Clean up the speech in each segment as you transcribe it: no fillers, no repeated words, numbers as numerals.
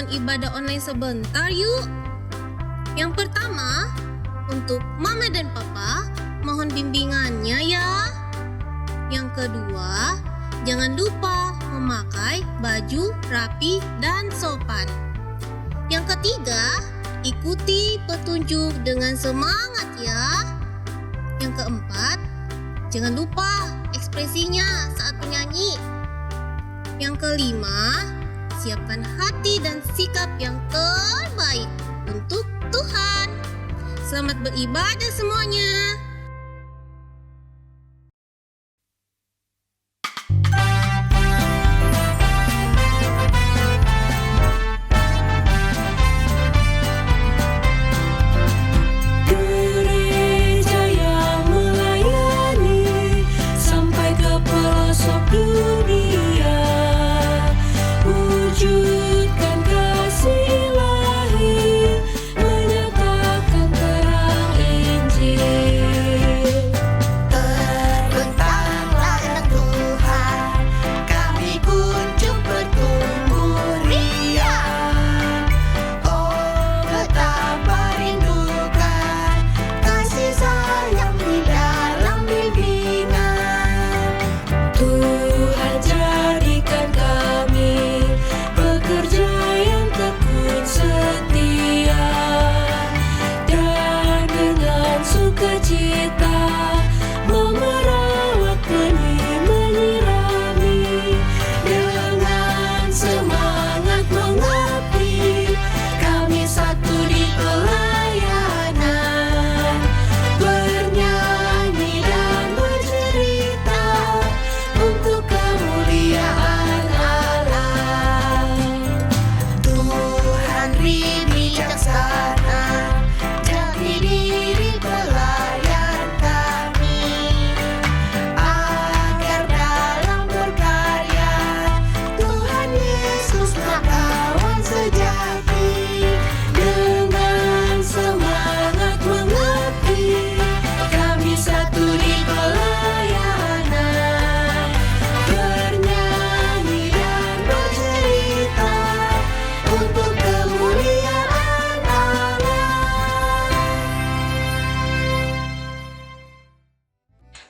lakukan ibadah online sebentar yuk. Yang pertama, untuk Mama dan Papa, mohon bimbingannya ya. Yang kedua, jangan lupa memakai baju rapi dan sopan. Yang ketiga, ikuti petunjuk dengan semangat ya. Yang keempat, jangan lupa ekspresinya saat menyanyi. Yang kelima, siapkan hati dan sikap yang terbaik untuk Tuhan. Selamat beribadah semuanya.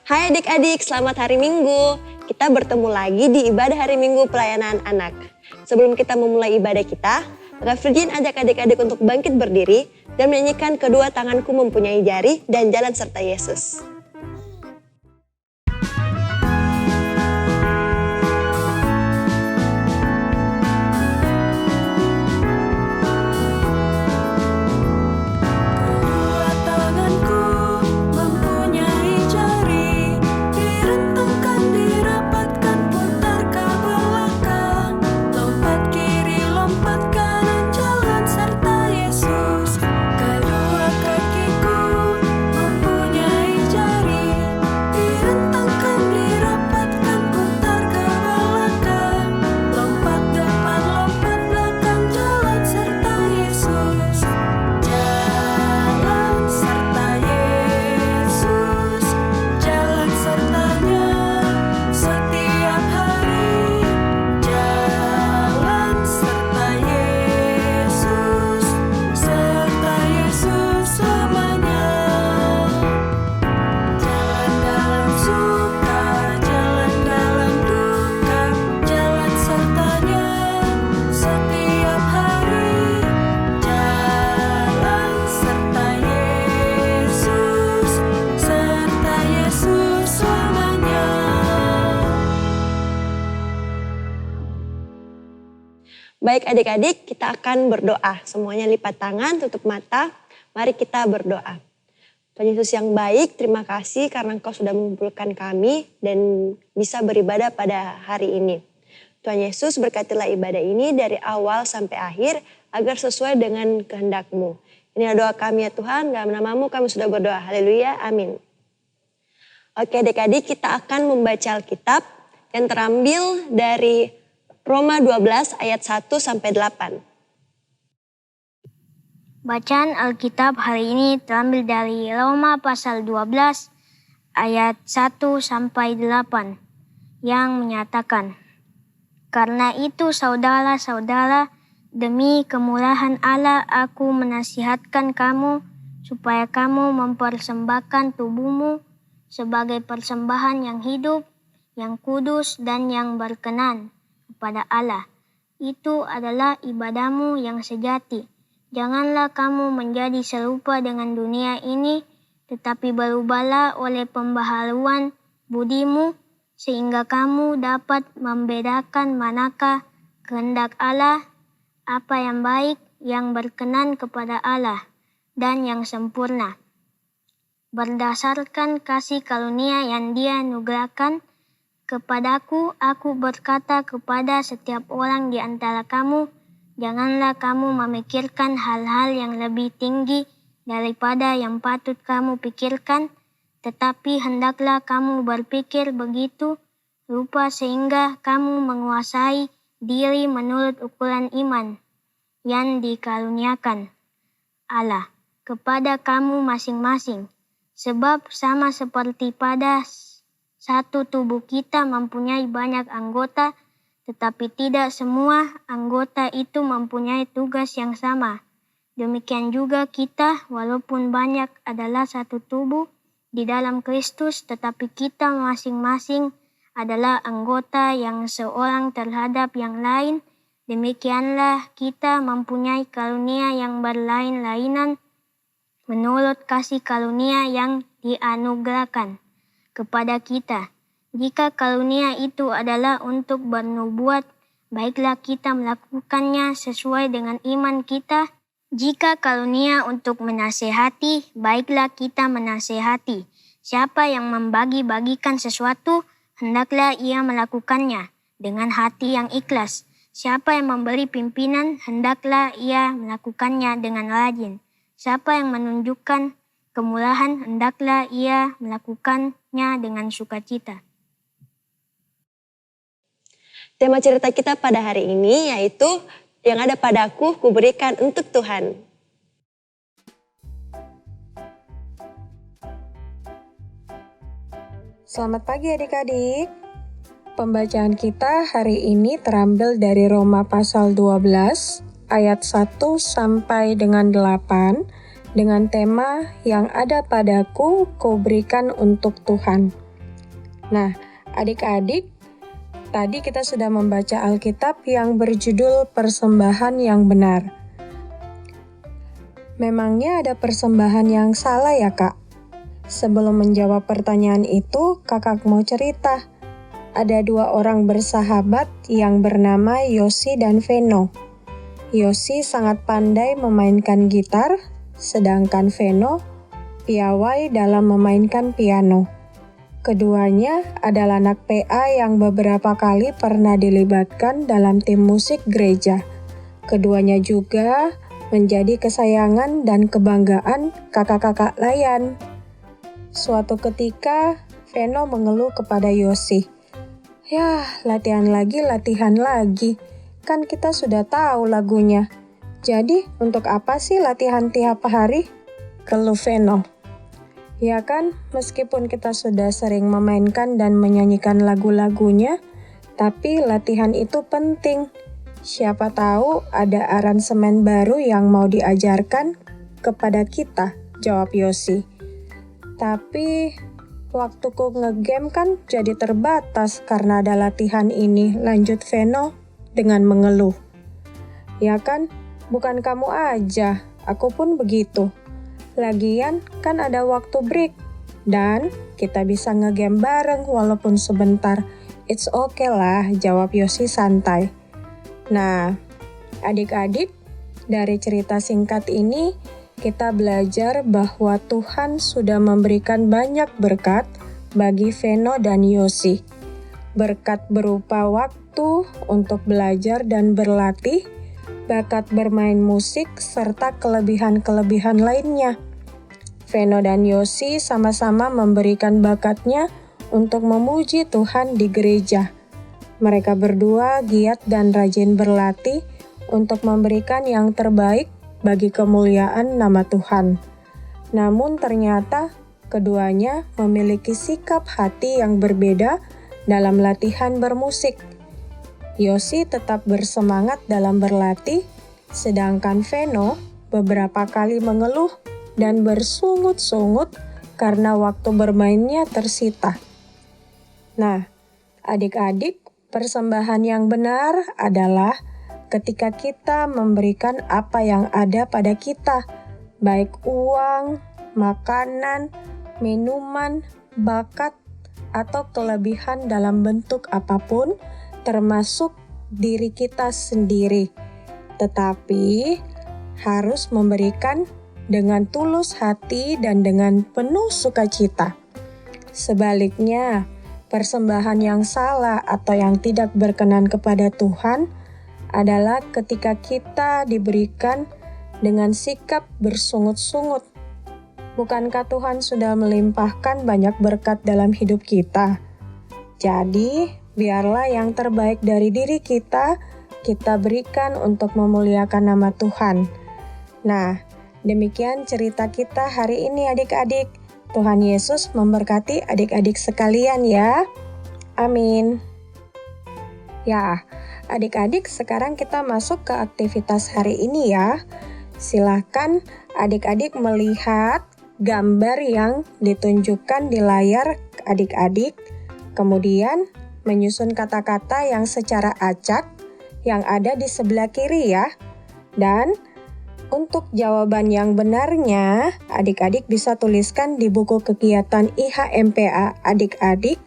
Hai adik-adik, selamat hari Minggu. Kita bertemu lagi di ibadah hari Minggu pelayanan anak. Sebelum kita memulai ibadah kita, Kak Virgin ajak adik-adik untuk bangkit berdiri dan menyanyikan Kedua Tanganku Mempunyai Jari dan Jalan Serta Yesus. Baik adik-adik, kita akan berdoa. Semuanya lipat tangan, tutup mata. Mari kita berdoa. Tuhan Yesus yang baik, terima kasih karena Engkau sudah mengumpulkan kami dan bisa beribadah pada hari ini. Tuhan Yesus berkatilah ibadah ini dari awal sampai akhir agar sesuai dengan kehendak-Mu. Inilah doa kami ya Tuhan, dalam nama-Mu kami sudah berdoa. Haleluya, amin. Oke adik-adik, kita akan membaca Alkitab yang terambil dari Roma 12 ayat 1 sampai 8. Bacaan Alkitab hari ini terambil dari Roma pasal 12 ayat 1 sampai 8 yang menyatakan, "Karena itu saudara-saudara, Demi kemurahan Allah, aku menasihatkan kamu supaya kamu mempersembahkan tubuhmu sebagai persembahan yang hidup, yang kudus, dan yang berkenan kepada Allah. Itu adalah ibadahmu yang sejati. Janganlah kamu menjadi serupa dengan dunia ini, tetapi berubahlah oleh pembaharuan budimu, sehingga kamu dapat membedakan manakah kehendak Allah, apa yang baik, yang berkenan kepada Allah, dan yang sempurna. Berdasarkan kasih karunia yang Dia anugerahkan kepadaku, aku berkata kepada setiap orang di antara kamu, janganlah kamu memikirkan hal-hal yang lebih tinggi daripada yang patut kamu pikirkan, tetapi hendaklah kamu berpikir begitu rupa sehingga kamu menguasai diri menurut ukuran iman yang dikaruniakan Allah kepada kamu masing-masing. Sebab sama seperti pada satu tubuh kita mempunyai banyak anggota, tetapi tidak semua anggota itu mempunyai tugas yang sama. Demikian juga kita, walaupun banyak adalah satu tubuh di dalam Kristus, tetapi kita masing-masing adalah anggota yang seorang terhadap yang lain. Demikianlah kita mempunyai karunia yang berlain-lainan menurut kasih karunia yang dianugerahkan kepada kita. Jika karunia itu adalah untuk bernubuat, baiklah kita melakukannya sesuai dengan iman kita. Jika karunia untuk menasehati, baiklah kita menasehati. Siapa yang membagi-bagikan sesuatu, hendaklah ia melakukannya dengan hati yang ikhlas. Siapa yang memberi pimpinan, hendaklah ia melakukannya dengan rajin. Siapa yang menunjukkan kemurahan, hendaklah ia melakukannya dengan sukacita. Tema cerita kita pada hari ini yaitu yang ada padaku kuberikan untuk Tuhan. Selamat pagi adik-adik. Pembacaan kita hari ini terambil dari Roma pasal 12 ayat 1 sampai dengan 8 dengan tema yang ada padaku kuberikan untuk Tuhan. Nah, adik-adik, tadi kita sudah membaca Alkitab yang berjudul Persembahan yang Benar. Memangnya ada persembahan yang salah ya, Kak? Sebelum menjawab pertanyaan itu, Kakak mau cerita. Ada dua orang bersahabat yang bernama Yosi dan Veno. Yosi sangat pandai memainkan gitar, sedangkan Veno piawai dalam memainkan piano. Keduanya adalah anak PA yang beberapa kali pernah dilibatkan dalam tim musik gereja. Keduanya juga menjadi kesayangan dan kebanggaan kakak-kakak layan. Suatu ketika, Veno mengeluh kepada Yosi. "Yah, latihan lagi. Kan kita sudah tahu lagunya. Jadi, untuk apa sih latihan tiap hari?" keluh Veno. Ya kan, meskipun kita sudah sering memainkan dan menyanyikan lagu-lagunya, tapi latihan itu penting. Siapa tahu ada aransemen baru yang mau diajarkan kepada kita, jawab Yosi. Tapi waktuku ngegame kan jadi terbatas karena ada latihan ini, lanjut Veno dengan mengeluh. Ya kan, bukan kamu aja, aku pun begitu. Lagian kan ada waktu break, dan kita bisa ngegame bareng walaupun sebentar. It's okay lah, jawab Yosi santai. Nah, adik-adik, dari cerita singkat ini, kita belajar bahwa Tuhan sudah memberikan banyak berkat bagi Veno dan Yosi. Berkat berupa waktu untuk belajar dan berlatih, bakat bermain musik, serta kelebihan-kelebihan lainnya. Veno dan Yosi sama-sama memberikan bakatnya untuk memuji Tuhan di gereja. Mereka berdua giat dan rajin berlatih untuk memberikan yang terbaik bagi kemuliaan nama Tuhan. Namun ternyata keduanya memiliki sikap hati yang berbeda dalam latihan bermusik. Yosi tetap bersemangat dalam berlatih, Sedangkan Veno beberapa kali mengeluh dan bersungut-sungut karena waktu bermainnya tersita. Nah, adik-adik, persembahan yang benar adalah ketika kita memberikan apa yang ada pada kita, baik uang, makanan, minuman, bakat, atau kelebihan dalam bentuk apapun, termasuk diri kita sendiri. Tetapi harus memberikan dengan tulus hati dan dengan penuh sukacita. Sebaliknya, persembahan yang salah atau yang tidak berkenan kepada Tuhan adalah ketika kita diberikan dengan sikap bersungut-sungut. Bukankah Tuhan sudah melimpahkan banyak berkat dalam hidup kita? Jadi, biarlah yang terbaik dari diri kita berikan untuk memuliakan nama Tuhan. Nah, demikian cerita kita hari ini adik-adik. Tuhan Yesus memberkati adik-adik sekalian ya. Amin. Ya, adik-adik sekarang kita masuk ke aktivitas hari ini ya. Silahkan adik-adik melihat gambar yang ditunjukkan di layar adik-adik. Kemudian menyusun kata-kata yang secara acak yang ada di sebelah kiri ya. Dan untuk jawaban yang benarnya, adik-adik bisa tuliskan di buku kegiatan IHMPA adik-adik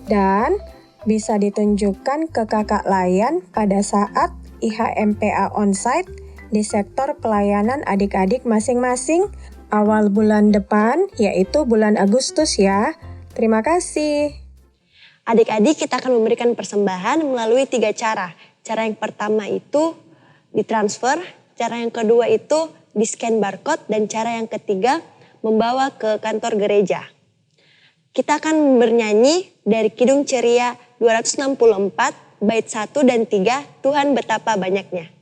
dan bisa ditunjukkan ke kakak layan pada saat IHMPA onsite di sektor pelayanan adik-adik masing-masing awal bulan depan, yaitu bulan Agustus ya. Terima kasih. Adik-adik, kita akan memberikan persembahan melalui 3 cara. Cara yang pertama itu ditransfer, cara yang kedua itu di-scan barcode, dan cara yang ketiga membawa ke kantor gereja. Kita akan bernyanyi dari Kidung Ceria 264, bait 1 dan 3, Tuhan betapa banyaknya.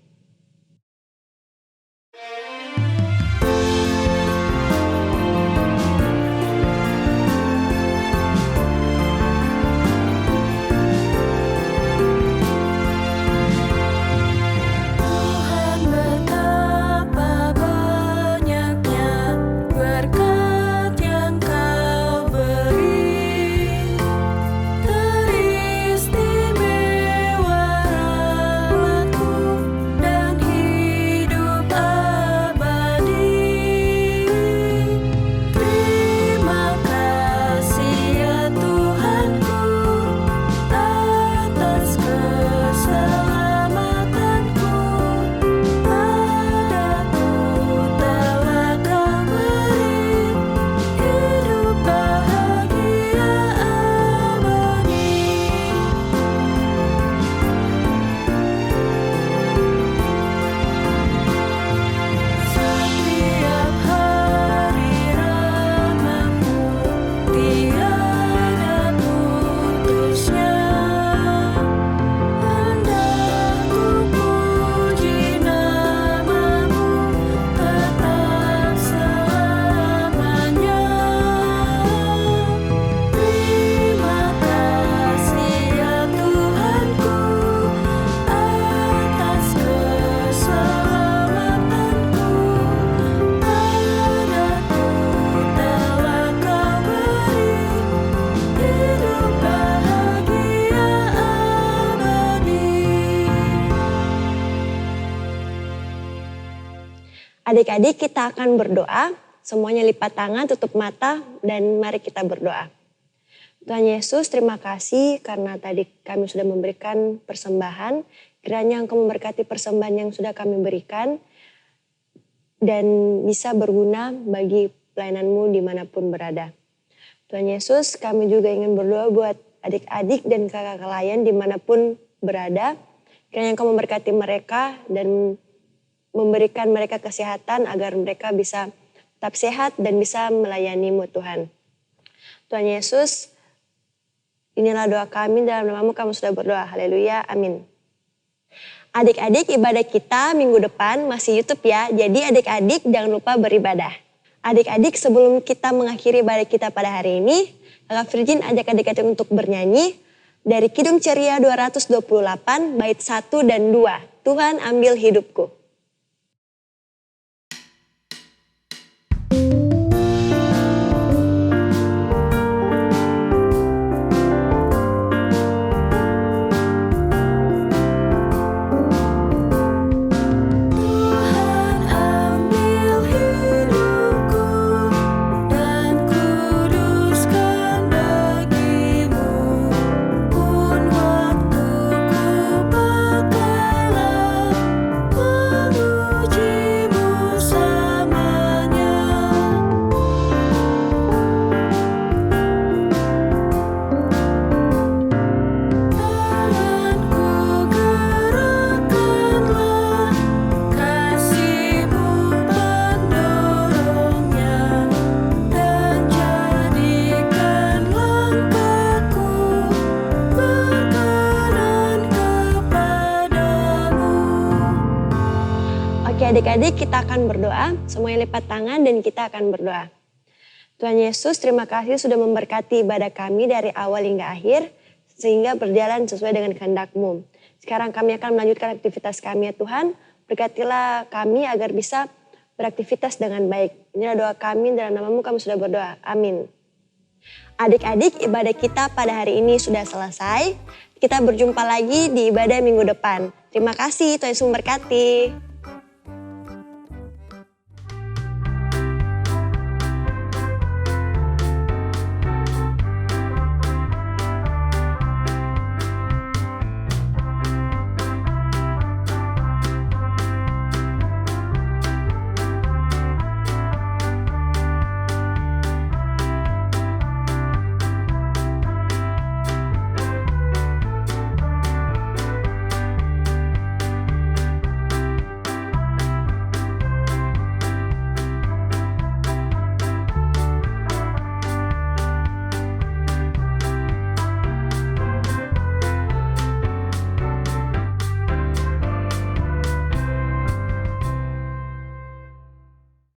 Adik-adik, kita akan berdoa, semuanya lipat tangan, tutup mata, dan mari kita berdoa. Tuhan Yesus, terima kasih karena tadi kami sudah memberikan persembahan. Kiranya Engkau memberkati persembahan yang sudah kami berikan dan bisa berguna bagi pelayanan-Mu dimanapun berada. Tuhan Yesus, kami juga ingin berdoa buat adik-adik dan kakak layan dimanapun berada. Kiranya Engkau memberkati mereka dan memberikan mereka kesehatan agar mereka bisa tetap sehat dan bisa melayani-Mu Tuhan. Tuhan Yesus, inilah doa kami, dalam nama-Mu kami sudah berdoa. Haleluya, amin. Adik-adik, ibadah kita minggu depan masih YouTube ya. Jadi adik-adik jangan lupa beribadah. Adik-adik, sebelum kita mengakhiri ibadah kita pada hari ini, Kakak Virgin ajak adik-adik untuk bernyanyi dari Kidung Ceria 228 bait 1 dan 2. Tuhan ambil hidupku. Adik-adik kita akan berdoa, semuanya lipat tangan dan kita akan berdoa. Tuhan Yesus, terima kasih sudah memberkati ibadah kami dari awal hingga akhir, sehingga berjalan sesuai dengan kehendak-Mu. Sekarang kami akan melanjutkan aktivitas kami ya Tuhan, berkatilah kami agar bisa beraktivitas dengan baik. Inilah doa kami, dalam nama-Mu kami sudah berdoa. Amin. Adik-adik, ibadah kita pada hari ini sudah selesai. Kita berjumpa lagi di ibadah minggu depan. Terima kasih, Tuhan Yesus memberkati.